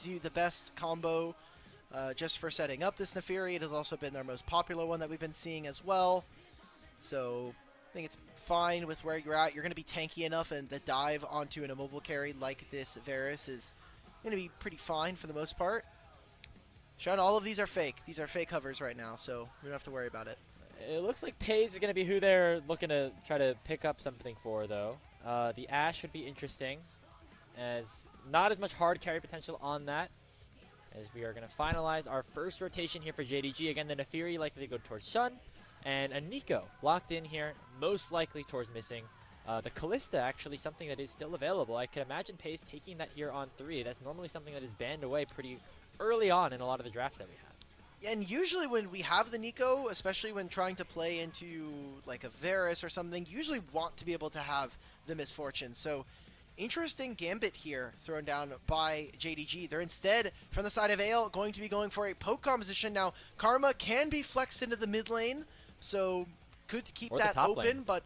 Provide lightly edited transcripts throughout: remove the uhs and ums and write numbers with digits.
gives you the best combo just for setting up this Neferi. It has also been their most popular one that we've been seeing as well. So I think it's fine with where you're at. You're going to be tanky enough, and the dive onto an immobile carry like this Varus is going to be pretty fine for the most part. Sean, all of these are fake. These are fake hovers right now, so we don't have to worry about it. It looks like Peyz is going to be who they're looking to try to pick up something for, though. The Ashe would be interesting, as not as much hard carry potential on that, as we are going to finalize our first rotation here for JDG. Again, the Neferi likely to go towards Shun, and a Nico locked in here, most likely towards missing. The Kalista, actually something that is still available. I can imagine Peyz taking that here on 3. That's normally something that is banned away pretty early on in a lot of the drafts that we have. And usually when we have the Nico, especially when trying to play into like a Varus or something, you usually want to be able to have the Misfortune. So interesting gambit here thrown down by JDG. They're instead, from the side of AL, going to be going for a poke composition. Now, Karma can be flexed into the mid lane, so good to keep that open, but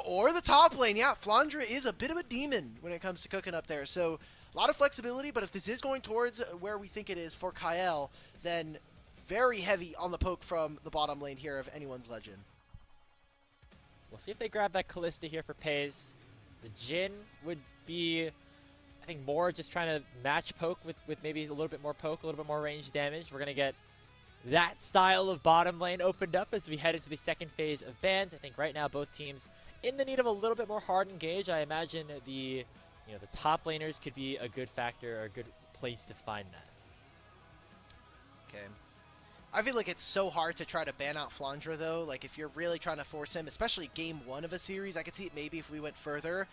or the top lane. Yeah, Flandre is a bit of a demon when it comes to cooking up there. So a lot of flexibility, but if this is going towards where we think it is for Kael, then very heavy on the poke from the bottom lane here of anyone's legend. We'll see if they grab that Kalista here for Peyz. The Jhin would be, I think, more just trying to match poke with maybe a little bit more poke, a little bit more range damage. We're going to get that style of bottom lane opened up as we head into the second phase of bans. I think right now both teams in the need of a little bit more hard engage. I imagine the top laners could be a good factor or a good place to find that. Okay. I feel like it's so hard to try to ban out Flandre, though. Like, if you're really trying to force him, especially game 1 of a series, I could see it maybe if we went further.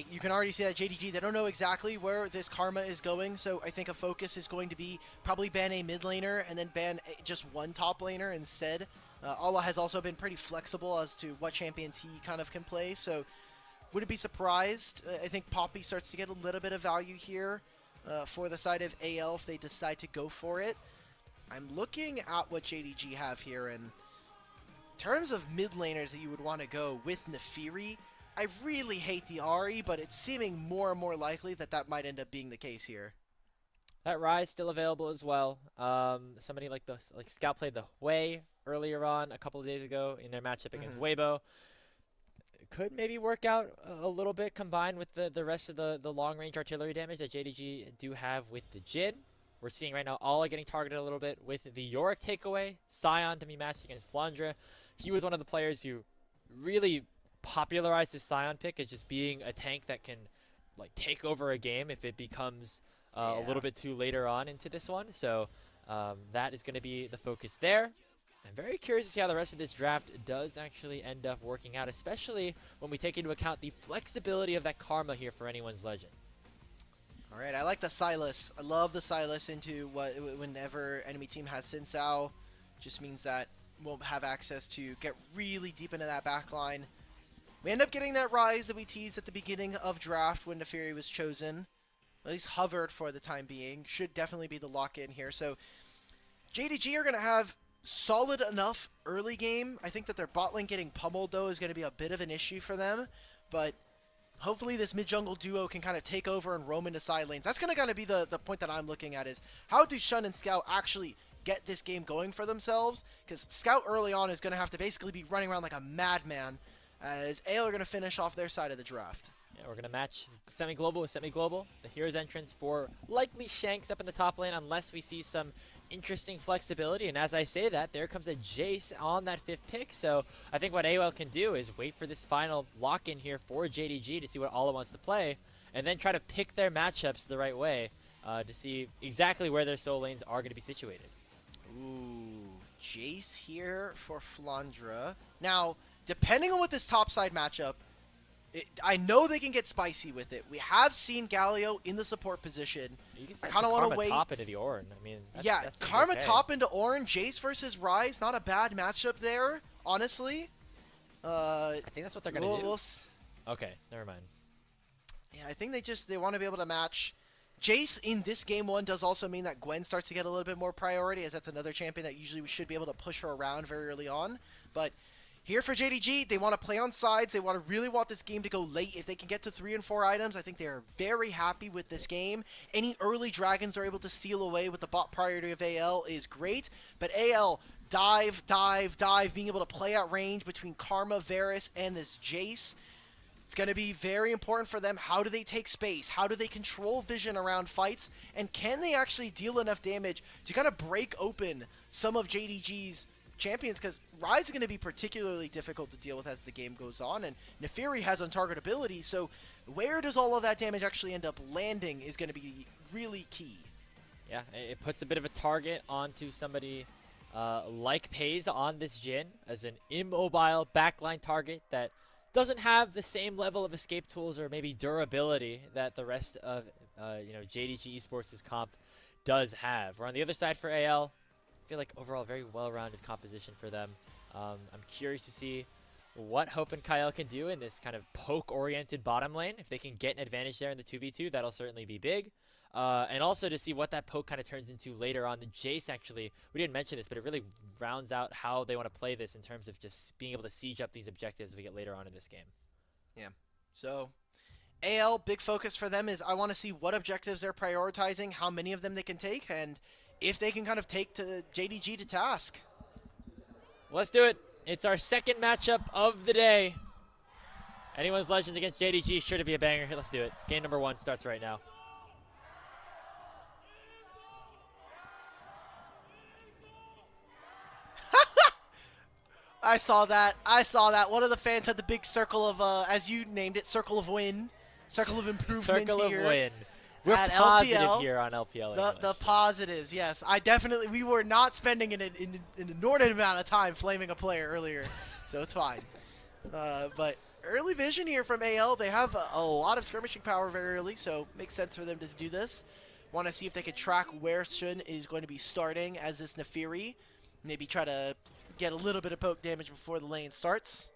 You can already see that JDG, they don't know exactly where this Karma is going, so I think a focus is going to be probably ban a mid laner and then ban just one top laner instead. Allah has also been pretty flexible as to what champions he kind of can play, so wouldn't be surprised. I think Poppy starts to get a little bit of value here for the side of AL if they decide to go for it. I'm looking at what JDG have here, and in terms of mid laners that you would want to go with Neferi, I really hate the Ahri, but it's seeming more and more likely that that might end up being the case here. That Rise still available as well. Somebody like Scout played the Hui earlier on a couple of days ago in their matchup against Weibo. Could maybe work out a little bit combined with the rest of the long-range artillery damage that JDG do have with the Jhin. We're seeing right now Alla getting targeted a little bit with the Yorick takeaway. Sion to be matched against Flandre. He was one of the players who really popularized his Sion pick as just being a tank that can like take over a game if it becomes a little bit too later on into this one. So that is going to be the focus there. I'm very curious to see how the rest of this draft does actually end up working out, especially when we take into account the flexibility of that Karma here for anyone's legend. All right, I like the Silas. I love the Silas into whenever enemy team has Sin Sao. Just means that we'll have access to get really deep into that back line. We end up getting that Rise that we teased at the beginning of draft when Neferi was chosen. At least hovered for the time being. Should definitely be the lock-in here. So JDG are going to have solid enough early game. I think that their bot lane getting pummeled, though, is going to be a bit of an issue for them. But hopefully this mid-jungle duo can kind of take over and roam into side lanes. That's going to be the point that I'm looking at is how do Shun and Scout actually get this game going for themselves? Because Scout early on is going to have to basically be running around like a madman as AL are going to finish off their side of the draft. Yeah, we're going to match semi-global with semi-global. The hero's entrance for likely Shanks up in the top lane unless we see some interesting flexibility. And as I say that, there comes a Jace on that 5th pick. So I think what AOL can do is wait for this final lock-in here for JDG to see what Alla wants to play, and then try to pick their matchups the right way to see exactly where their soul lanes are going to be situated. Ooh, Jace here for Flandre. Now, depending on what this topside matchup, I know they can get spicy with it. We have seen Galio in the support position. You can I kind of want to wait. Top into the Ornn. I mean, that's Karma okay. top into Ornn, Jace versus Rise, not a bad matchup there, honestly. I think that's what they're gonna do. Okay, never mind. Yeah, I think they want to be able to match. Jace in this game 1 does also mean that Gwen starts to get a little bit more priority, as that's another champion that usually we should be able to push her around very early on. But Here for JDG, they want to play on sides. They really want this game to go late. If they can get to 3 and 4 items, I think they are very happy with this game. Any early dragons they're able to steal away with the bot priority of AL is great. But AL, dive, being able to play at range between Karma, Varus, and this Jace. It's going to be very important for them. How do they take space? How do they control vision around fights? And can they actually deal enough damage to kind of break open some of JDG's champions? Because Rise is going to be particularly difficult to deal with as the game goes on. And Nefiri has on-target ability. So where does all of that damage actually end up landing is going to be really key. Yeah, it puts a bit of a target onto somebody like Peyz on this Jhin as an immobile backline target that doesn't have the same level of escape tools or maybe durability that the rest of JDG Esports' comp does have. We're on the other side for AL. I feel like overall very well-rounded composition for them. I'm curious to see what Hope and Kael can do in this kind of poke-oriented bottom lane. If they can get an advantage there in the 2v2, that'll certainly be big. And also to see what that poke kind of turns into later on. The Jace, actually, we didn't mention this, but it really rounds out how they want to play this in terms of just being able to siege up these objectives as we get later on in this game. Yeah. So AL, big focus for them is I want to see what objectives they're prioritizing, how many of them they can take, and if they can kind of take to JDG to task. Let's do it. It's our second matchup of the day. Anyone's Legends against JDG, sure to be a banger. Let's do it. Game number 1 starts right now. I saw that. One of the fans had the big circle of, as you named it, circle of win, circle of improvement circle here. Of win. We're at positive LPL, here on LPL English. The positives, yes. We were not spending an inordinate amount of time flaming a player earlier, so it's fine. But early vision here from AL. They have a lot of skirmishing power very early, so makes sense for them to do this. Want to see if they could track where Shun is going to be starting as this Nefiri. Maybe try to get a little bit of poke damage before the lane starts.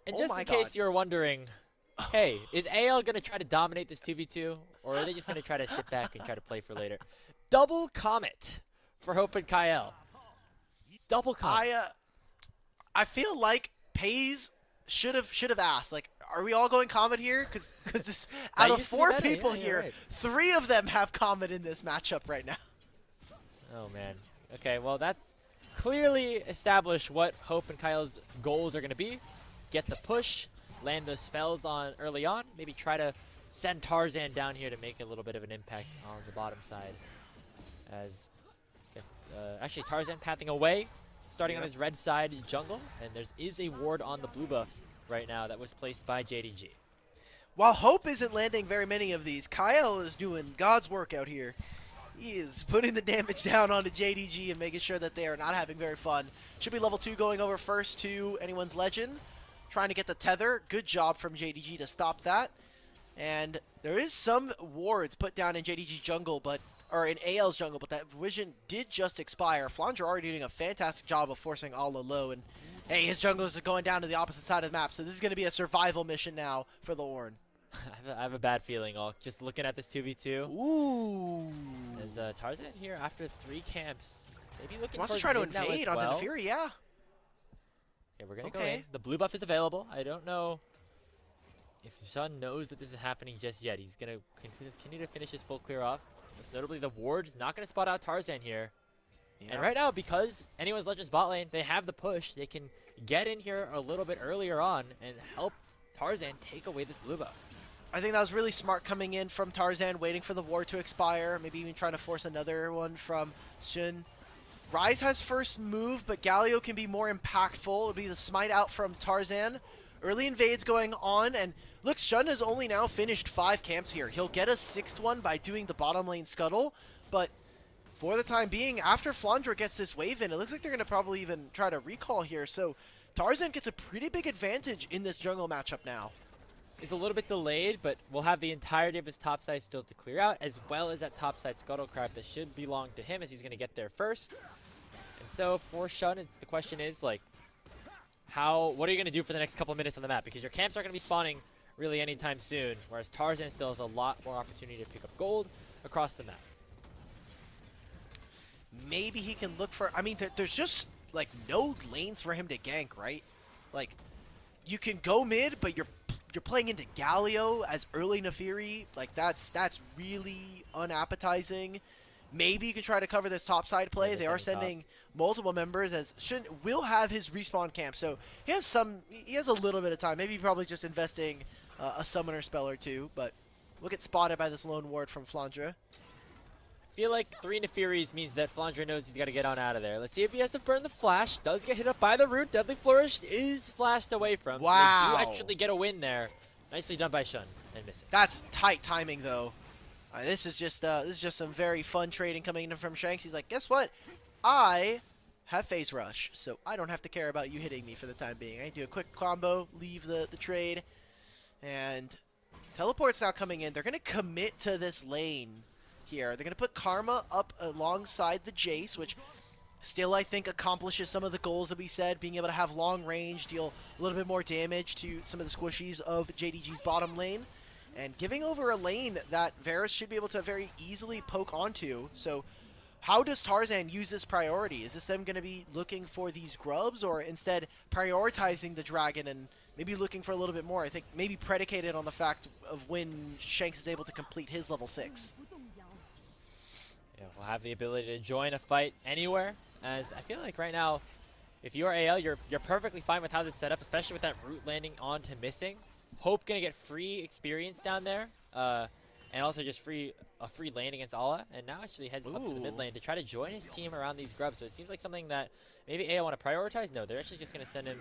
And just in case you're wondering, hey, is AL going to try to dominate this 2v2, or are they just going to try to sit back and try to play for later? Double Comet for Hope and Kael. Double Comet. I feel like Peyz should have asked, like, are we all going Comet here? Because out of 4 people here, right. 3 of them have Comet in this matchup right now. Oh, man. Okay, well, that's clearly established what Hope and Kael's goals are going to be. Get the push, land those spells on early on, maybe try to send Tarzan down here to make a little bit of an impact on the bottom side. As actually Tarzan pathing away, starting on his red side jungle, and there is a ward on the blue buff right now that was placed by JDG. While Hope isn't landing very many of these, Kael is doing God's work out here. He is putting the damage down onto JDG and making sure that they are not having very fun. Should be level 2 going over first to anyone's Legend. Trying to get the tether. Good job from JDG to stop that. And there is some wards put down in JDG's jungle, or in AL's jungle, but that vision did just expire. Flandre already doing a fantastic job of forcing Alla low, and hey, his jungle is going down to the opposite side of the map, so this is going to be a survival mission now for the Ornn. I have a bad feeling, Alk. Just looking at this 2v2. Ooh. As Tarzan here after 3 camps. Maybe looking wants to try to invade on the Nefiri, yeah. Okay, we're going to go in. The blue buff is available. I don't know if Shun knows that this is happening just yet. He's going to continue to finish his full clear off. Most notably, the ward is not going to spot out Tarzan here. Yeah. And right now, because anyone's Legends bot lane, they have the push. They can get in here a little bit earlier on and help Tarzan take away this blue buff. I think that was really smart coming in from Tarzan, waiting for the ward to expire, maybe even trying to force another one from Shun. Rise has first move, but Galio can be more impactful. It'll be the smite out from Tarzan. Early invades going on, and look, Shun has only now finished 5 camps here. He'll get a 6th one by doing the bottom lane scuttle, but for the time being, after Flandre gets this wave in, it looks like they're going to probably even try to recall here. So Tarzan gets a pretty big advantage in this jungle matchup now. It's a little bit delayed, but we'll have the entirety of his topside still to clear out, as well as that topside scuttle crab that should belong to him, as he's going to get there first. And so for Shun, the question is, like, what are you going to do for the next couple minutes on the map? Because your camps aren't going to be spawning really anytime soon, whereas Tarzan still has a lot more opportunity to pick up gold across the map. Maybe he can look for, I mean, there's just like no lanes for him to gank, right? Like you can go mid, but you're playing into Galio as early Nefiri. Like that's really unappetizing. Maybe you can try to cover this topside play. They are sending multiple members, as Shin will have his respawn camp, so he has a little bit of time. Maybe probably just investing a summoner spell or two, but we'll get spotted by this lone ward from Flandre. I feel like 3 Nefiris means that Flandre knows he's got to get on out of there. Let's see if he has to burn the flash. Does get hit up by the root. Deadly Flourish is flashed away from. Wow. So they do actually get a win there. Nicely done by Shun and missing. That's tight timing though. This is just some very fun trading coming in from Shanks. He's like, guess what? I have phase rush, so I don't have to care about you hitting me for the time being. I do a quick combo, leave the trade, and teleport's now coming in. They're gonna commit to this lane here. They're gonna put Karma up alongside the Jace, which still I think accomplishes some of the goals that we said, being able to have long range, deal a little bit more damage to some of the squishies of JDG's bottom lane. And giving over a lane that Varus should be able to very easily poke onto. So how does Tarzan use this priority? Is this them going to be looking for these grubs, or instead prioritizing the dragon and maybe looking for a little bit more? I think maybe predicated on the fact of when Shanks is able to complete his level 6. Yeah, we'll have the ability to join a fight anywhere, as I feel like right now, if you're AL, you're perfectly fine with how this is set up, especially with that root landing onto missing. Hope gonna get free experience down there, and also just a free lane against Ala, and now actually heads up to the mid lane to try to join his team around these grubs. So it seems like something that maybe AL want to prioritize. No, they're actually just gonna send him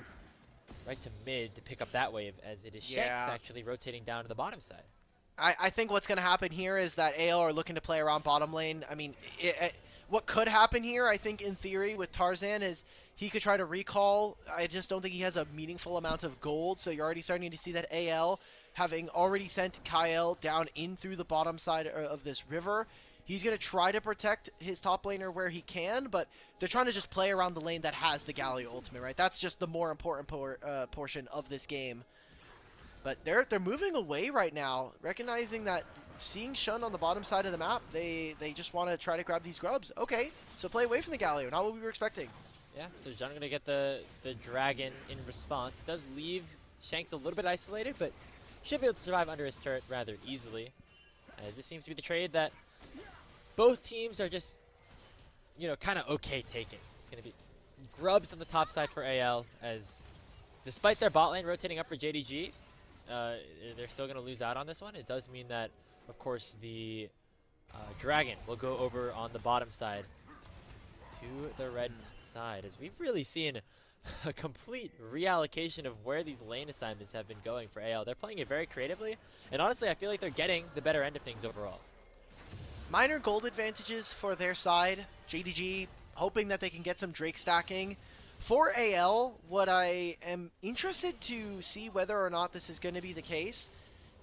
right to mid to pick up that wave, as it is Shanks actually rotating down to the bottom side. I think what's gonna happen here is that AL are looking to play around bottom lane. I mean, what could happen here, I think, in theory, with Tarzan is he could try to recall. I just don't think he has a meaningful amount of gold, so you're already starting to see that AL, having already sent Kael down in through the bottom side of this river, he's going to try to protect his top laner where he can, but they're trying to just play around the lane that has the Galio ultimate, right? That's just the more important portion of this game. But they're moving away right now, recognizing that seeing Shun on the bottom side of the map, they just want to try to grab these grubs. Okay, so play away from the Galio, not what we were expecting. Yeah, so John going to get the dragon in response. It does leave Shanks a little bit isolated, but should be able to survive under his turret rather easily. As this seems to be the trade that both teams are just, you know, kind of okay taking. It's going to be grubs on the top side for AL, as despite their bot lane rotating up for JDG, they're still going to lose out on this one. It does mean that, of course, the dragon will go over on the bottom side to the red side, as we've really seen a complete reallocation of where these lane assignments have been going for AL. They're playing it very creatively, and honestly, I feel like they're getting the better end of things overall. Minor gold advantages for their side. JDG hoping that they can get some Drake stacking. For AL, what I am interested to see whether or not this is going to be the case,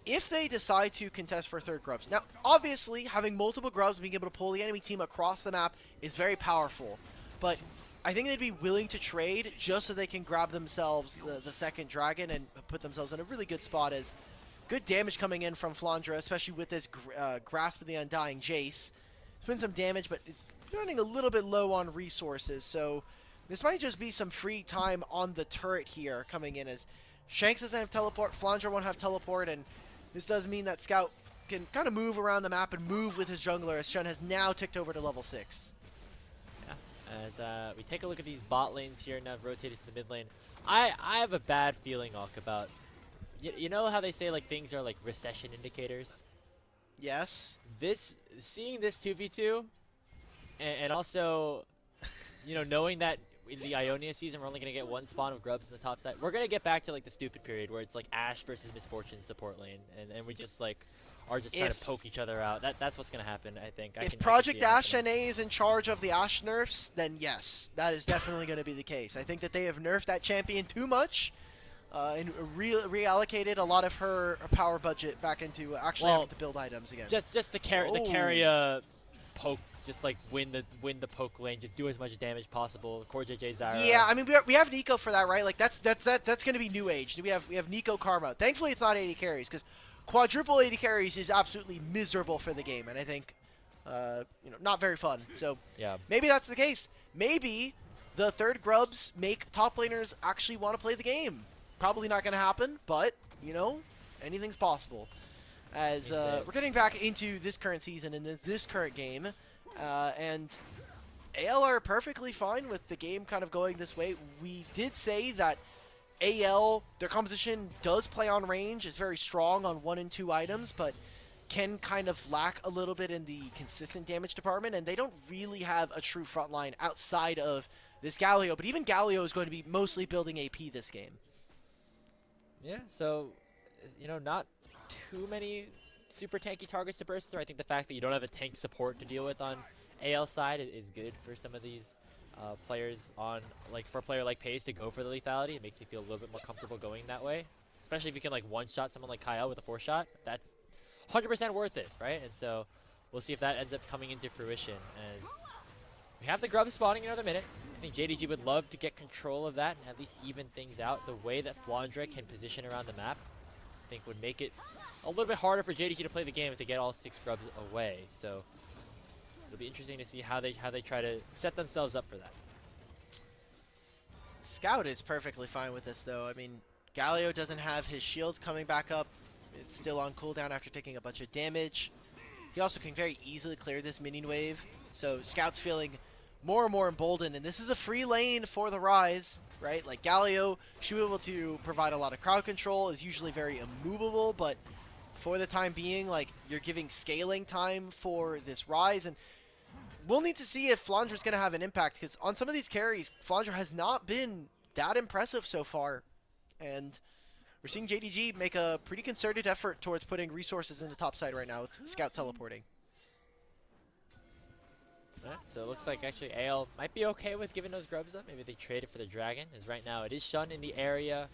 if they decide to contest for third grubs. Now, obviously, having multiple grubs, being able to pull the enemy team across the map is very powerful, but I think they'd be willing to trade just so they can grab themselves the second dragon and put themselves in a really good spot, as good damage coming in from Flandre, especially with this Grasp of the Undying Jace. It's been some damage, but it's running a little bit low on resources, so this might just be some free time on the turret here coming in, as Shanks doesn't have teleport, Flandre won't have teleport, and this does mean that Scout can kind of move around the map and move with his jungler, as Shun has now ticked over to level 6. And we take a look at these bot lanes here, now rotated to the mid lane. I have a bad feeling, Alk, about... You know how they say like things are like recession indicators? Yes. Seeing this 2v2, and also, you know, knowing that in the Ionia season we're only going to get one spawn of grubs in the top side, we're going to get back to like the stupid period where it's like Ashe versus Misfortune support lane, and we just like are just trying to poke each other out. That's what's going to happen, I think. If Project Ashe NA is in charge of the Ashe nerfs, then yes, that is definitely going to be the case. I think that they have nerfed that champion too much, and reallocated a lot of her power budget back into actually having to build items again. Just the carry poke, just like win the poke lane, just do as much damage possible. Core JJ Zyra. Yeah, I mean we have Nico for that, right? Like that's going to be new age. We have Nico Karma. Thankfully it's not 80 carries, because quadruple 80 carries is absolutely miserable for the game, and I think you know, not very fun. So yeah, maybe that's the case. Maybe the third grubs make top laners actually want to play the game. Probably not going to happen, but, you know, anything's possible. As we're getting back into this current season and this current game, and AL are perfectly fine with the game kind of going this way. We did say that AL, their composition does play on range, is very strong on 1 and 2 items, but can kind of lack a little bit in the consistent damage department, and they don't really have a true front line outside of this Galio, but even Galio is going to be mostly building AP this game. Yeah, so, you know, not too many super tanky targets to burst through. I think the fact that you don't have a tank support to deal with on AL side is good for some of these players on, like, for a player like Peyz to go for the lethality. It makes you feel a little bit more comfortable going that way, especially if you can, like, one-shot someone like Kael with a 4-shot. That's 100% worth it, right? And so we'll see if that ends up coming into fruition as we have the grub spawning another minute. I think JDG would love to get control of that and at least even things out. The way that Flandre can position around the map, I think would make it a little bit harder for JDG to play the game if they get all 6 grubs away. So it'll be interesting to see how they try to set themselves up for that. Scout is perfectly fine with this, though. I mean, Galio doesn't have his shield coming back up. It's still on cooldown after taking a bunch of damage. He also can very easily clear this minion wave. So Scout's feeling more and more emboldened, and this is a free lane for the Rise, right? Like, Galio should be able to provide a lot of crowd control, is usually very immovable, but for the time being, like, you're giving scaling time for this Rise, and we'll need to see if Flandre's going to have an impact, because on some of these carries, Flandre has not been that impressive so far, and we're seeing JDG make a pretty concerted effort towards putting resources into top side right now with Scout teleporting. So it looks like actually AL might be okay with giving those grubs up. Maybe they trade it for the dragon, as right now it is Shun in the area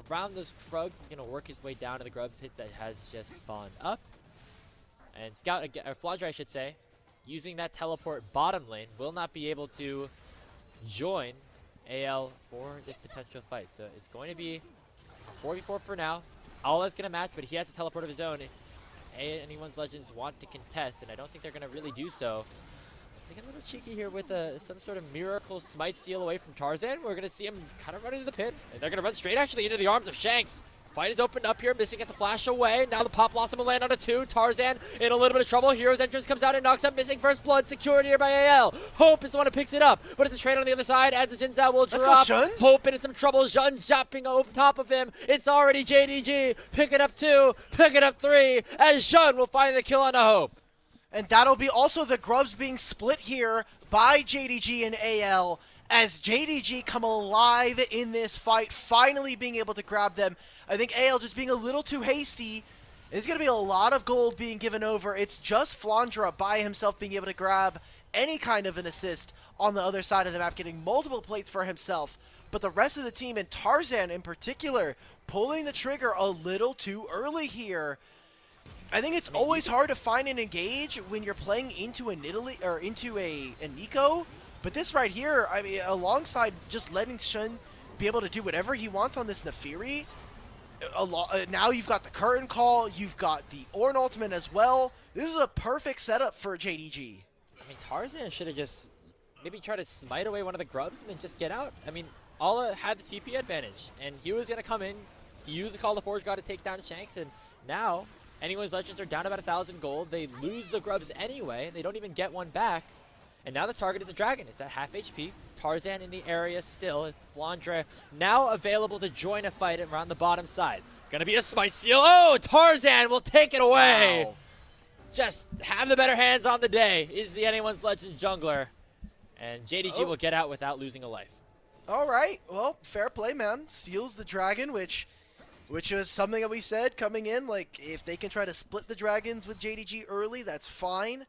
around those Krugs. He's going to work his way down to the grub pit that has just spawned up. And Scout, or Flandre I should say, using that teleport bottom lane, will not be able to join AL for this potential fight. So it's going to be a 4v4 for now. All that's going to match, but he has a teleport of his own if anyone's Legends want to contest, and I don't think they're going to really do so. Getting a little cheeky here with some sort of miracle smite steal away from Tarzan. We're going to see him kind of run into the pit, and they're going to run straight actually into the arms of Shanks. Fight is opened up here. Missing gets a flash away. Now the Pop Blossom will land on a 2. Tarzan in a little bit of trouble. Hero's entrance comes out and knocks up Missing. First blood secured here by AL. Hope is the one who picks it up, but it's a trade on the other side as the Sinzao will drop. Hope in some trouble. Jun jumping over top of him. It's already JDG. Pick it up 2. Pick it up 3. As Jun will find the kill on the Hope. And that'll be also the grubs being split here by JDG and AL as JDG come alive in this fight, finally being able to grab them. I think AL just being a little too hasty. There's going to be a lot of gold being given over. It's just Flandre by himself being able to grab any kind of an assist on the other side of the map, getting multiple plates for himself. But the rest of the team, and Tarzan in particular, pulling the trigger a little too early here. I think it's always hard to find and engage when you're playing into a Nidalee or into a Nico, but this right here, I mean, alongside just letting Shun be able to do whatever he wants on this Nefiri, now you've got the curtain call, you've got the Ornn ultimate as well. This is a perfect setup for JDG. I mean, Tarzan should have just maybe tried to smite away one of the grubs and then just get out. I mean, Alla had the TP advantage, and he was going to come in. He used the Call of the Forge God to take down Shanks, and now anyone's Legends are down about 1,000 gold. They lose the grubs anyway. They don't even get one back. And now the target is a dragon. It's at half HP. Tarzan in the area still. Flandre now available to join a fight around the bottom side. Gonna be a smite steal. Oh, Tarzan will take it away. Wow. Just have the better hands on the day is the anyone's Legends jungler. And JDG will get out without losing a life. All right. Well, fair play, man. Steals the dragon, which was something that we said coming in. Like, if they can try to split the dragons with JDG early, that's fine.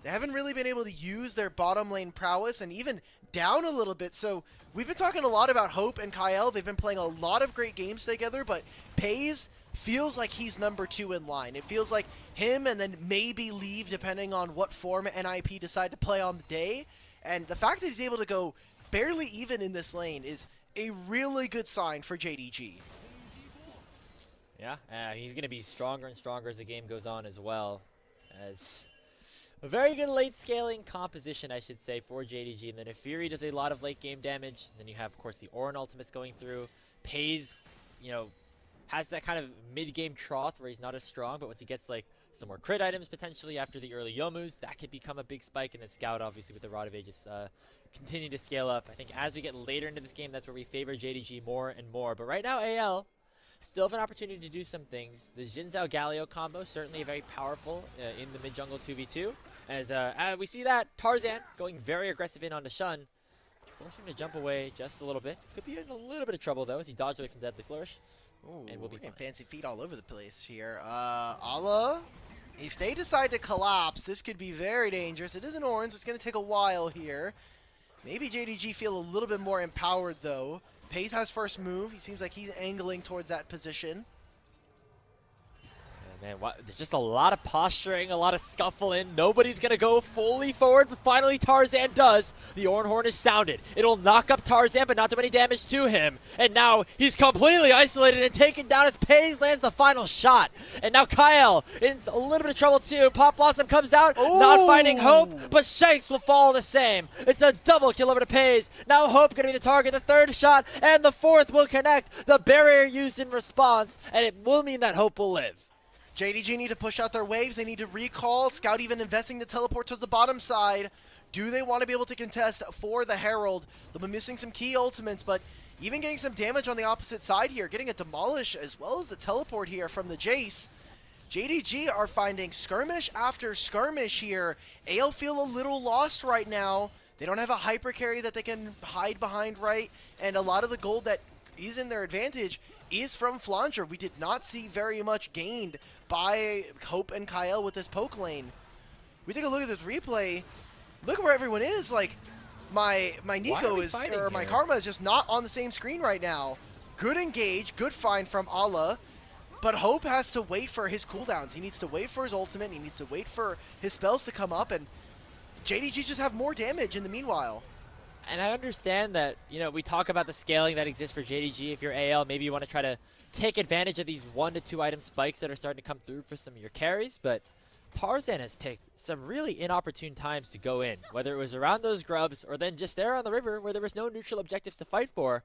They haven't really been able to use their bottom lane prowess and even down a little bit. So we've been talking a lot about Hope and Kael. They've been playing a lot of great games together, but Peyz feels like he's number 2 in line. It feels like him and then maybe Leave depending on what form NIP decide to play on the day. And the fact that he's able to go barely even in this lane is a really good sign for JDG. Yeah, he's going to be stronger and stronger as the game goes on as well. As A very good late scaling composition, I should say, for JDG. And then if Fury does a lot of late game damage, then you have, of course, the Auron ultimates going through. Peyz, you know, has that kind of mid-game trough where he's not as strong, but once he gets like some more crit items potentially after the early Yomus, that could become a big spike. And then Scout, obviously, with the Rod of Ages, continue to scale up. I think as we get later into this game, that's where we favor JDG more and more. But right now, AL still have an opportunity to do some things. The Xin Zhao Galio combo, certainly very powerful in the mid-jungle 2v2. As we see that, Tarzan going very aggressive in onto Shun, forcing him to jump away just a little bit. Could be in a little bit of trouble, though, as he dodged away from Deadly Flourish. Ooh, and we'll be fine. Fancy feet all over the place here. Ala, if they decide to collapse, this could be very dangerous. It is an orange, so it's going to take a while here. Maybe JDG feel a little bit more empowered, though. Peyz has first move. He seems like he's angling towards that position. Man, there's just a lot of posturing, a lot of scuffling. Nobody's going to go fully forward, but finally Tarzan does. The Auron Horn is sounded. It'll knock up Tarzan, but not do any damage to him. And now he's completely isolated and taken down as Peyz lands the final shot. And now Kael in a little bit of trouble too. Pop Blossom comes out, not finding Hope, but Shanks will follow the same. It's a double kill over to Peyz. Now Hope going to be the target, the third shot, and the fourth will connect. The barrier used in response, and it will mean that Hope will live. JDG need to push out their waves. They need to recall. Scout even investing to teleport towards the bottom side. Do they want to be able to contest for the Herald? They'll be missing some key ultimates, but even getting some damage on the opposite side here. Getting a demolish as well as the teleport here from the Jace. JDG are finding skirmish after skirmish here. AL feel a little lost right now. They don't have a hyper carry that they can hide behind, right? And a lot of the gold that is in their advantage is from Flandre. We did not see very much gained by Hope and Kael with this poke lane. We take a look at this replay. Look where everyone is. Like, my Nico is, or my Karma is just not on the same screen right now. Good engage, good find from Ala, but Hope has to wait for his cooldowns. He needs to wait for his ultimate. He needs to wait for his spells to come up, and JDG just have more damage in the meanwhile. And I understand that, you know, we talk about the scaling that exists for JDG. If you're AL, maybe you want to try to take advantage of these 1 to 2 item spikes that are starting to come through for some of your carries, but Tarzan has picked some really inopportune times to go in, whether it was around those grubs or then just there on the river where there was no neutral objectives to fight for.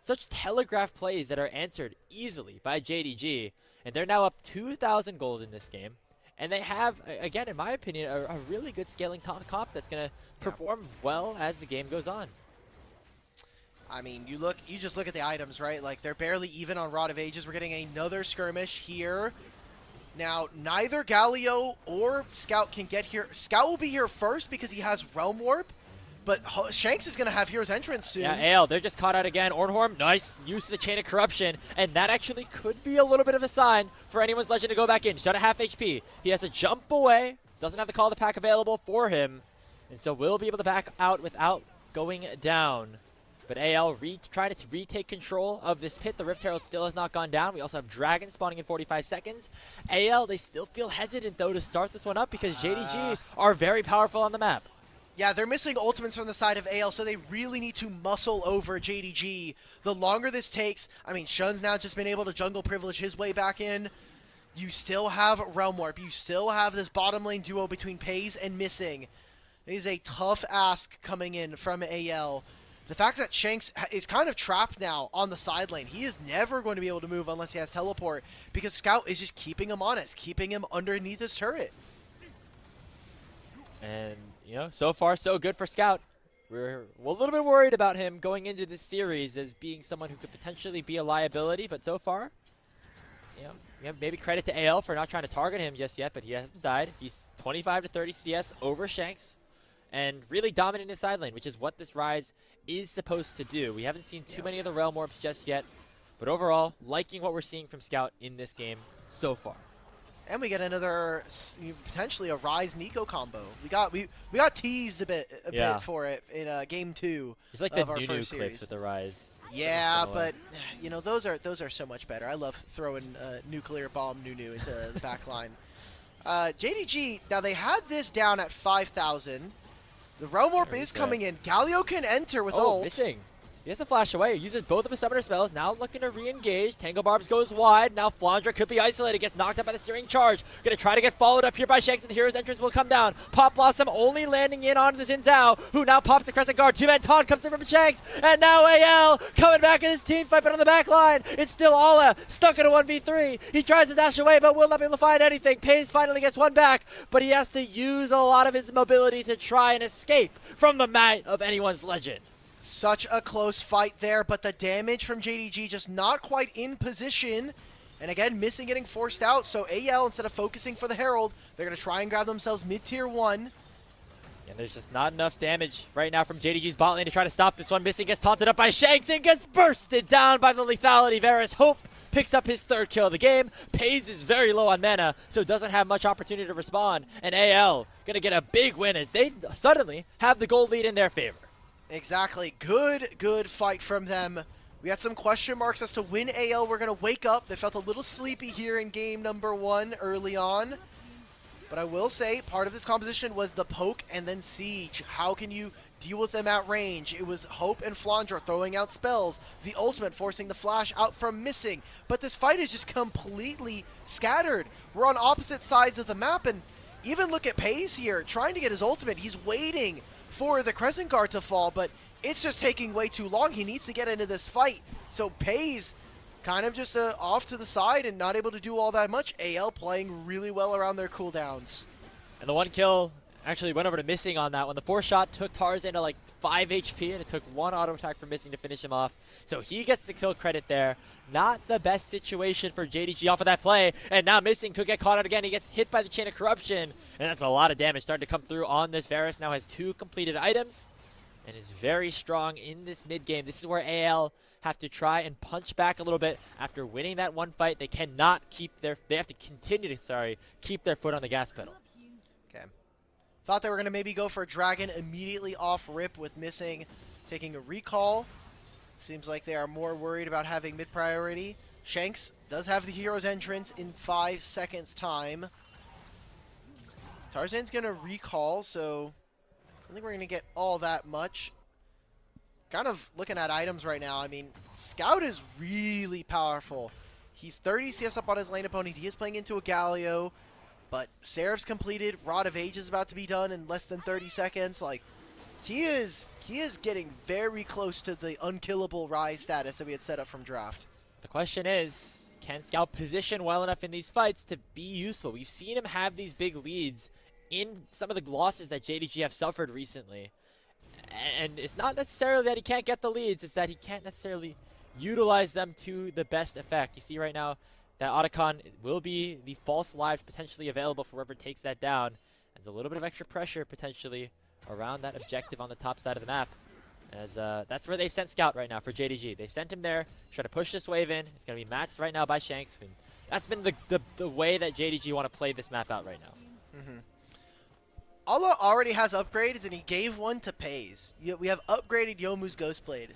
Such telegraph plays that are answered easily by JDG, and they're now up 2,000 gold in this game. And they have, again, in my opinion, a really good scaling comp that's going to perform well as the game goes on. I mean, you just look at the items, right? Like, they're barely even on Rod of Ages. We're getting another skirmish here. Now, neither Galio or Scout can get here. Scout will be here first because he has Realm Warp, but Shanks is going to have Hero's Entrance soon. Yeah, Ale, they're just caught out again. Ornhorn, nice use of the Chain of Corruption, and that actually could be a little bit of a sign for anyone's Legend to go back in. He's at half HP. He has to jump away. Doesn't have the Call of the Pack available for him, and so will be able to back out without going down. But AL trying to retake control of this pit. The Rift Herald still has not gone down. We also have Dragon spawning in 45 seconds. AL, they still feel hesitant, though, to start this one up because JDG are very powerful on the map. Yeah, they're missing ultimates from the side of AL, so they really need to muscle over JDG. The longer this takes, I mean, Shun's now just been able to jungle privilege his way back in. You still have Realm Warp. You still have this bottom lane duo between Peyz and Missing. It is a tough ask coming in from AL. The fact that Shanks is kind of trapped now on the side lane. He is never going to be able to move unless he has teleport because Scout is just keeping him honest, keeping him underneath his turret. And, you know, so far so good for Scout. We're a little bit worried about him going into this series as being someone who could potentially be a liability, but so far, you know, maybe credit to AL for not trying to target him just yet, but he hasn't died. He's 25 to 30 CS over Shanks and really dominant in side lane, which is what this Rise is supposed to do. We haven't seen too many of the Realm Orbs just yet, but overall, liking what we're seeing from Scout in this game so far. And we get another, potentially a Rise Nico combo. We got teased a bit for it in game 2. It's like the Nunu clips with the Rise. Yeah, but you know those are so much better. I love throwing nuclear bomb Nunu into the back line. JDG, now they had this down at 5,000. The Realm Warp is coming in. Galio can enter with ult. Missing. He has to flash away. He uses both of his summoner spells. Now looking to re-engage. Tango Barbs goes wide. Now Flandre could be isolated. Gets knocked up by the Searing Charge. Gonna try to get followed up here by Shanks, and the Hero's Entrance will come down. Pop Blossom only landing in on the Xin Zhao, who now pops the Crescent Guard. Two-man taunt comes in from Shanks. And now AL coming back in his team fight, but on the back line, it's still Ala stuck in a 1v3. He tries to dash away, but will not be able to find anything. Peyz finally gets one back, but he has to use a lot of his mobility to try and escape from the might of anyone's legend. Such a close fight there, but the damage from JDG just not quite in position. And again, Missing getting forced out, so AL, instead of focusing for the Herald, they're going to try and grab themselves mid-tier 1. And there's just not enough damage right now from JDG's bot lane to try to stop this one. Missing gets taunted up by Shanks and gets bursted down by the lethality. Varus Hope picks up his 3rd kill of the game. Peyz is very low on mana, so doesn't have much opportunity to respond. And AL going to get a big win as they suddenly have the gold lead in their favor. Exactly. Good fight from them. We had some question marks as to when AL were going to wake up. They felt a little sleepy here in game number 1 early on. But I will say, part of this composition was the poke and then siege. How can you deal with them at range? It was Hope and Flandre throwing out spells. The ultimate forcing the flash out from Missing. But this fight is just completely scattered. We're on opposite sides of the map, and even look at Peyz here, trying to get his ultimate. He's waiting for the Crescent Guard to fall, but it's just taking way too long. He needs to get into this fight. So Peyz kind of just off to the side and not able to do all that much. AL playing really well around their cooldowns. And the 1 kill actually went over to Missing on that one. The 4 shot took Tarzan to like 5 HP, and it took 1 auto attack from Missing to finish him off. So he gets the kill credit there. Not the best situation for JDG off of that play. And now Missing could get caught out again. He gets hit by the Chain of Corruption. And that's a lot of damage starting to come through on this. Varus now has 2 completed items and is very strong in this mid game. This is where AL have to try and punch back a little bit after winning that one fight. They cannot keep they have to continue to, keep their foot on the gas pedal. Okay. Thought they were going to maybe go for a Dragon immediately off rip with Missing taking a recall. Seems like they are more worried about having mid priority. Shanks does have the Hero's Entrance in 5 seconds time. Tarzan's going to recall, so I don't think we're going to get all that much. Kind of looking at items right now, I mean, Scout is really powerful. He's 30 CS up on his lane opponent. He is playing into a Galio, but Seraph's completed. Rod of Age is about to be done in less than 30 seconds. Like, he is getting very close to the unkillable Rise status that we had set up from draft. The question is, can Scout position well enough in these fights to be useful? We've seen him have these big leads in some of the losses that JDG have suffered recently. And it's not necessarily that he can't get the leads, it's that he can't necessarily utilize them to the best effect. You see right now that Otacon will be the false lives potentially available for whoever takes that down. There's a little bit of extra pressure potentially around that objective on the top side of the map. As that's where they sent Scout right now for JDG. They sent him there, try to push this wave in. It's going to be matched right now by Shanks. And that's been the way that JDG want to play this map out right now. Mm-hmm. Allah already has upgrades, and he gave one to Peyz. We have upgraded Youmuu's Ghostblade.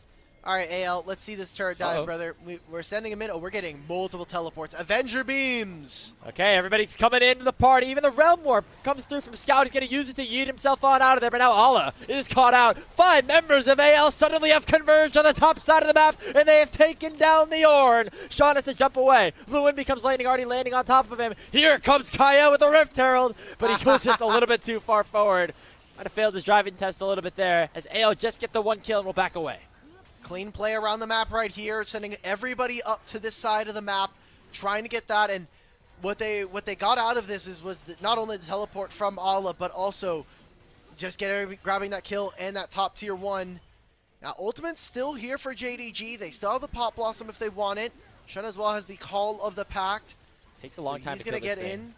All right, AL, let's see this turret dive, brother. We're sending him in. Oh, we're getting multiple teleports. Avenger Beams! Okay, everybody's coming into the party. Even the Realm Warp comes through from Scout. He's going to use it to yeet himself on out of there. But now Allah is caught out. 5 members of AL suddenly have converged on the top side of the map, and they have taken down the Ornn. Sean has to jump away. Lewin becomes lightning, already landing on top of him. Here comes Kael with the Rift Herald, but he goes just a little bit too far forward. Might have failed his driving test a little bit there, as AL just get the 1 kill and will back away. Clean play around the map right here, sending everybody up to this side of the map, trying to get that. And what they got out of this was not only the teleport from Allah, but also just grabbing that kill and that top tier 1. Now, Ultimate's still here for JDG. They still have the Pop Blossom if they want it. Shun as well has the Call of the Pact. Takes a long time to kill this thing. He's going to get in.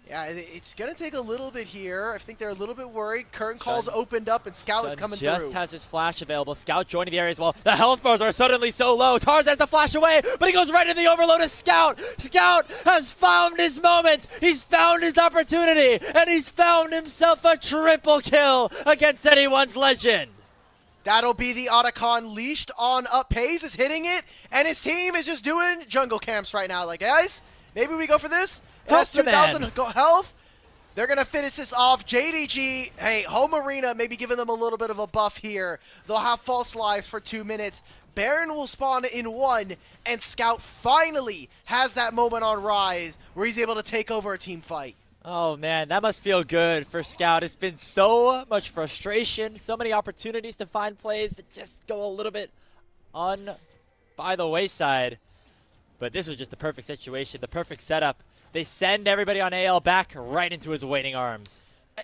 Yeah, it's going to take a little bit here. I think they're a little bit worried. Current Call's opened up, and Scout is coming through. Just has his flash available. Scout joining the area as well. The health bars are suddenly so low. Tarzan has to flash away, but he goes right in the overload of Scout. Scout has found his moment. He's found his opportunity, and he's found himself a triple kill against anyone's legend. That'll be the Otacon leashed on up. Peyz is hitting it, and his team is just doing jungle camps right now. Like, guys, maybe we go for this. Has 2,000 health. They're going to finish this off. JDG, hey, home arena, maybe giving them a little bit of a buff here. They'll have false lives for 2 minutes. Baron will spawn in 1, and Scout finally has that moment on Rise where he's able to take over a team fight. Oh man, that must feel good for Scout. It's been so much frustration, so many opportunities to find plays that just go a little bit by the wayside. But this was just the perfect situation, the perfect setup. They send everybody on AL back right into his waiting arms.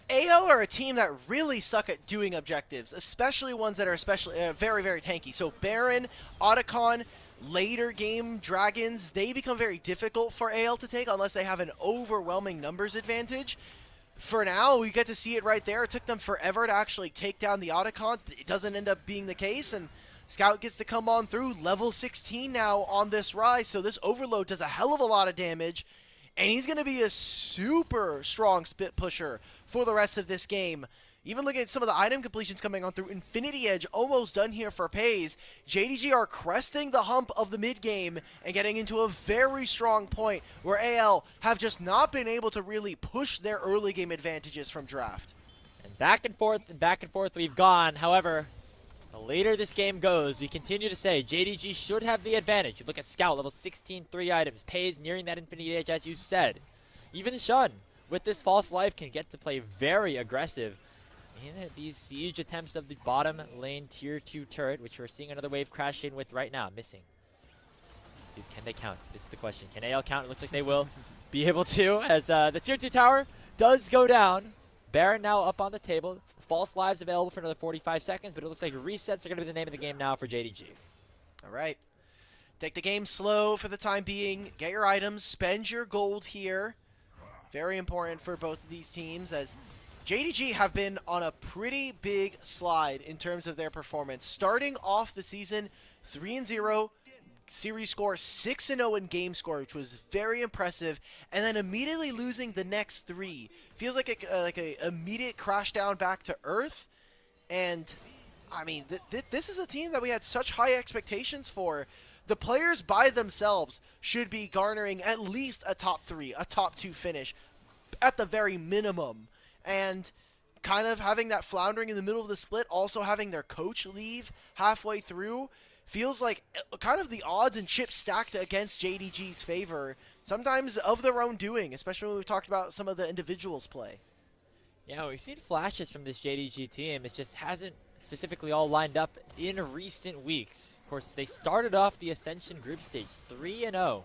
AL are a team that really suck at doing objectives, especially ones that are very, very tanky. So Baron, Otacon, later game Dragons, they become very difficult for AL to take unless they have an overwhelming numbers advantage. For now, we get to see it right there. It took them forever to actually take down the Otacon. It doesn't end up being the case, and Scout gets to come on through level 16 now on this Rise, so this Overload does a hell of a lot of damage, and he's going to be a super strong spit pusher for the rest of this game. Even looking at some of the item completions coming on through, Infinity Edge almost done here for Peyz. JDG are cresting the hump of the mid game and getting into a very strong point where AL have just not been able to really push their early game advantages from draft. And back and forth we've gone. However, the later this game goes, we continue to say JDG should have the advantage. You look at Scout, level 16, 3 items. Peyz nearing that Infinity Edge, as you said. Even Shun, with this false life, can get to play very aggressive in these siege attempts of the bottom lane tier 2 turret, which we're seeing another wave crash in with right now, missing. Dude, can they count? This is the question. Can AL count? It looks like they will be able to, as the tier 2 tower does go down. Baron now up on the table. False lives available for another 45 seconds, but it looks like resets are going to be the name of the game now for JDG. All right. Take the game slow for the time being. Get your items. Spend your gold here. Very important for both of these teams, as JDG have been on a pretty big slide in terms of their performance. Starting off the season 3-0, series score 6-0 in game score, which was very impressive, and then immediately losing the next 3. Feels like a immediate crash down back to earth. And I mean, this is a team that we had such high expectations for. The players by themselves should be garnering at least a top 3, a top 2 finish at the very minimum. And kind of having that floundering in the middle of the split, also having their coach leave halfway through, feels like kind of the odds and chips stacked against JDG's favor, sometimes of their own doing, especially when we've talked about some of the individuals play. Yeah, we've seen flashes from this JDG team. It just hasn't specifically all lined up in recent weeks. Of course, they started off the Ascension group stage 3-0.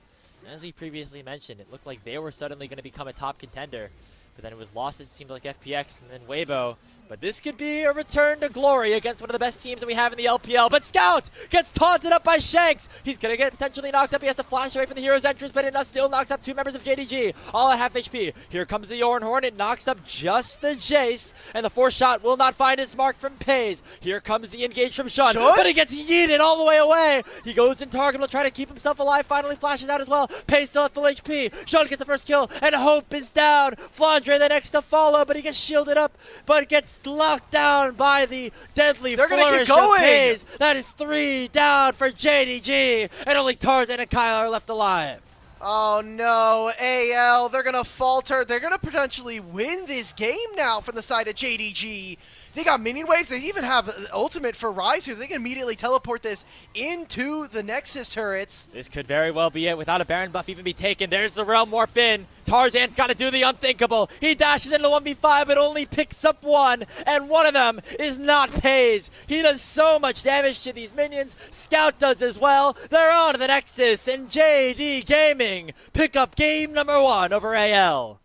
As we previously mentioned, it looked like they were suddenly going to become a top contender. But then it was losses to teams like FPX and then Weibo. But this could be a return to glory against one of the best teams that we have in the LPL. But Scout gets taunted up by Shanks. He's going to get potentially knocked up. He has to flash away from the hero's entrance, but it still knocks up 2 members of JDG, all at half HP. Here comes the Ornhorn. It knocks up just the Jace, and the 4th shot will not find its mark from Peyz. Here comes the engage from Shun, but he gets yeeted all the way away. He goes in target, will try to keep himself alive, finally flashes out as well. Peyz still at full HP. Shun gets the first kill, and Hope is down. Flandre the next to follow, but he gets shielded up, but gets locked down by the deadly flourish of Peyz. That is 3 down for JDG, and only Tarzan and Kael are left alive. Oh no, AL, they're going to falter. They're going to potentially win this game now from the side of JDG. They got minion waves. They even have ultimate for Rise here. They can immediately teleport this into the Nexus turrets. This could very well be it without a Baron buff even be taken. There's the Realm Warp in. Tarzan's got to do the unthinkable. He dashes into 1v5 but only picks up 1, and one of them is not Peyz. He does so much damage to these minions. Scout does as well. They're on to the Nexus, and JD Gaming pick up game number 1 over AL.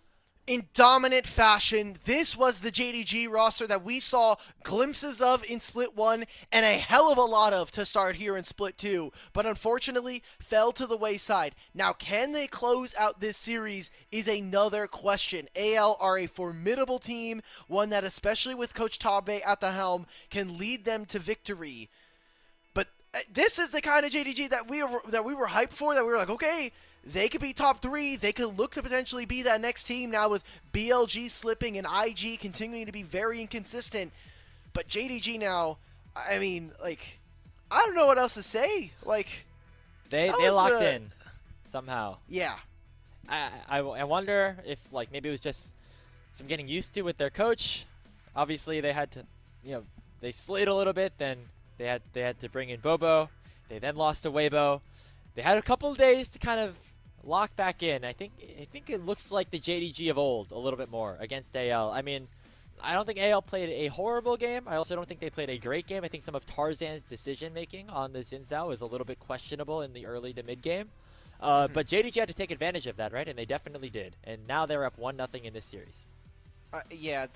In dominant fashion, this was the JDG roster that we saw glimpses of in Split 1 and a hell of a lot of to start here in Split 2, but unfortunately fell to the wayside. Now, can they close out this series is another question. AL are a formidable team, one that, especially with Coach Tabe at the helm, can lead them to victory. But this is the kind of JDG that we were hyped for, that we were like, okay, they could be top 3. They could look to potentially be that next team now, with BLG slipping and IG continuing to be very inconsistent. But JDG now, I mean, like, I don't know what else to say. Like, they locked in somehow. Yeah. I wonder if, like, maybe it was just some getting used to with their coach. Obviously, they had to, they slid a little bit. Then they had to bring in Bobo. They then lost to Weibo. They had a couple of days to kind of lock back in. I think it looks like the JDG of old a little bit more against AL. I mean, I don't think AL played a horrible game. I also don't think they played a great game. I think some of Tarzan's decision making on the Xin Zhao is a little bit questionable in the early to mid game. But JDG had to take advantage of that, right? And they definitely did. And now they're up 1-0 in this series. Yeah,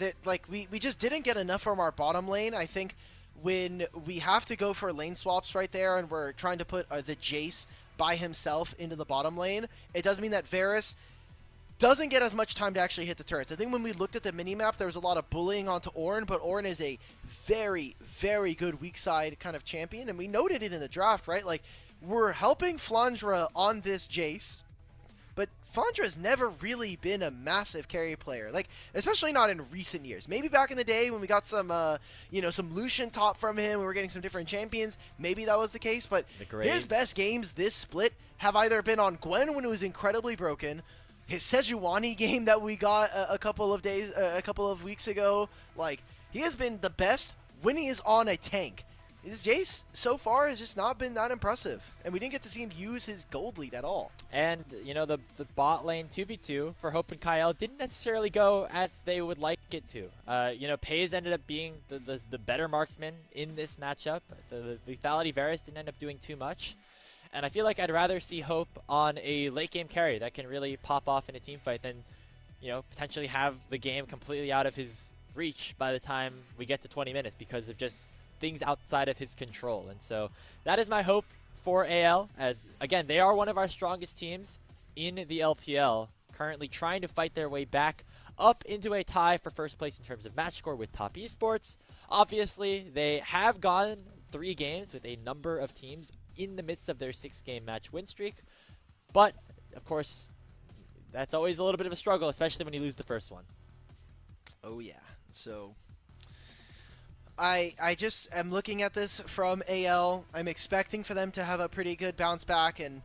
we just didn't get enough from our bottom lane. I think when we have to go for lane swaps right there and we're trying to put the Jace by himself into the bottom lane, it does mean that Varus doesn't get as much time to actually hit the turrets. I think when we looked at the minimap, there was a lot of bullying onto Ornn, but Ornn is a very, very good weak side kind of champion, and we noted it in the draft, right? Like, we're helping Flandre on this Jace, but Flandre has never really been a massive carry player, like, especially not in recent years. Maybe back in the day when we got some, some Lucian top from him, we were getting some different champions, maybe that was the case, but his best games this split have either been on Gwen when it was incredibly broken, his Sejuani game that we got a couple of weeks ago, like, he has been the best when he is on a tank. His Jace so far has just not been that impressive, and we didn't get to see him use his gold lead at all. And, the bot lane 2v2 for Hope and Kael didn't necessarily go as they would like it to. Peyz ended up being the better marksman in this matchup. The lethality Varus didn't end up doing too much. And I feel like I'd rather see Hope on a late game carry that can really pop off in a team fight than, potentially have the game completely out of his reach by the time we get to 20 minutes because of just things outside of his control. And so that is my hope for AL, as again, they are one of our strongest teams in the LPL, currently trying to fight their way back up into a tie for first place in terms of match score with top esports. Obviously, they have gone 3 games with a number of teams in the midst of their 6-game match win streak, but of course that's always a little bit of a struggle, especially when you lose the first one. Oh yeah, so I just am looking at this from AL. I'm expecting for them to have a pretty good bounce back and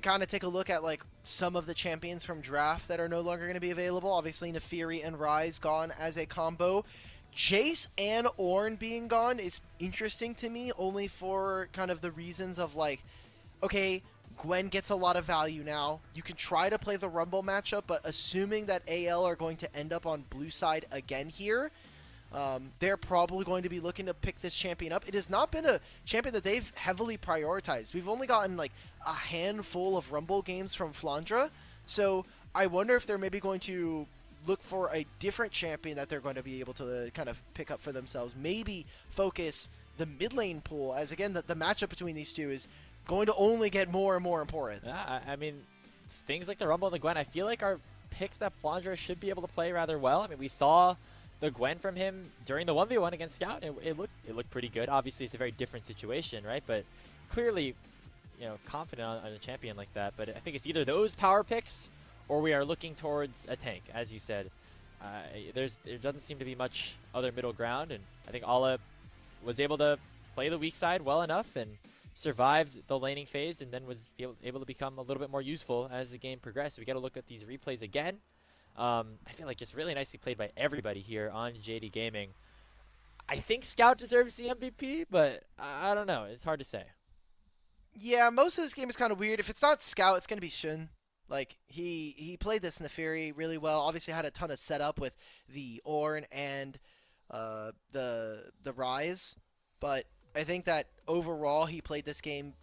kind of take a look at like some of the champions from draft that are no longer going to be available. Obviously, Nefiri and Ryze gone as a combo. Jace and Ornn being gone is interesting to me, only for kind of the reasons of like, okay, Gwen gets a lot of value now. You can try to play the Rumble matchup, but assuming that AL are going to end up on blue side again here, they're probably going to be looking to pick this champion up. It has not been a champion that they've heavily prioritized. We've only gotten like a handful of Rumble games from Flandre, so I wonder if they're maybe going to look for a different champion that they're going to be able to kind of pick up for themselves. Maybe focus the mid lane pool, as again, the matchup between these two is going to only get more and more important. Yeah, I mean, things like the Rumble and the Gwen, I feel like are picks that Flandre should be able to play rather well. I mean, we saw the Gwen from him during the 1v1 against Scout, and it looked pretty good. Obviously, it's a very different situation, right? But clearly, confident on a champion like that. But I think it's either those power picks or we are looking towards a tank, as you said. There doesn't seem to be much other middle ground, and I think Ala was able to play the weak side well enough and survived the laning phase, and then was able to become a little bit more useful as the game progressed. We got to look at these replays again. I feel like just really nicely played by everybody here on JD Gaming. I think Scout deserves the MVP, but I don't know. It's hard to say. Yeah, most of this game is kind of weird. If it's not Scout, it's going to be Shun. Like, he played this Nefiri really well. Obviously had a ton of setup with the Ornn and the Ryze. But I think that overall he played this game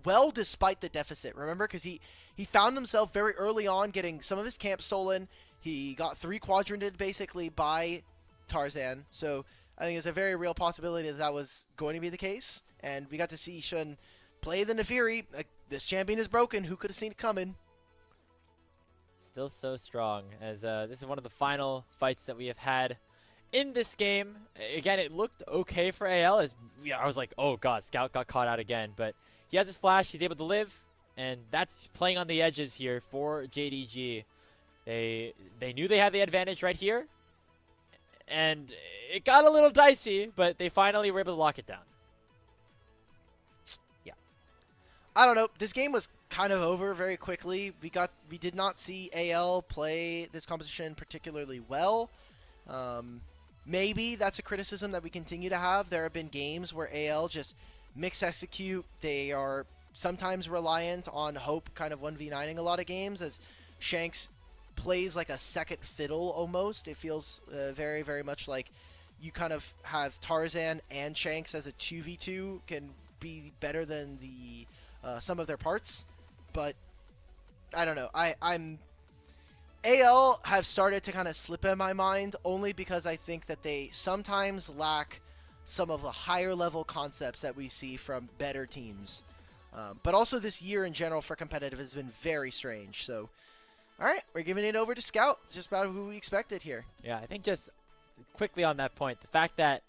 well despite the deficit. Remember? Because he found himself very early on getting some of his camp stolen. He got 3 quadranted basically by Tarzan. So I think it's a very real possibility that was going to be the case. And we got to see Shun play the Nefiri. This champion is broken. Who could have seen it coming? Still so strong, as this is one of the final fights that we have had in this game. Again, it looked okay for AL, as I was like, oh god, Scout got caught out again, but he has his flash, he's able to live, and that's playing on the edges here for JDG. They knew they had the advantage right here, and it got a little dicey, but they finally were able to lock it down. Yeah. I don't know, this game was kind of over very quickly. We did not see AL play this competition particularly well. Maybe that's a criticism that we continue to have. There have been games where AL just mix execute. They are sometimes reliant on hope, kind of 1v9ing a lot of games, as Shanks plays like a second fiddle almost. It feels very, very much like you kind of have Tarzan and Shanks as a 2v2 can be better than the some of their parts. But I don't know. I'm AL have started to kind of slip in my mind only because I think that they sometimes lack some of the higher level concepts that we see from better teams. But also this year in general for competitive has been very strange. So, all right, we're giving it over to Scout. It's just about who we expected here. Yeah, I think just quickly on that point, the fact that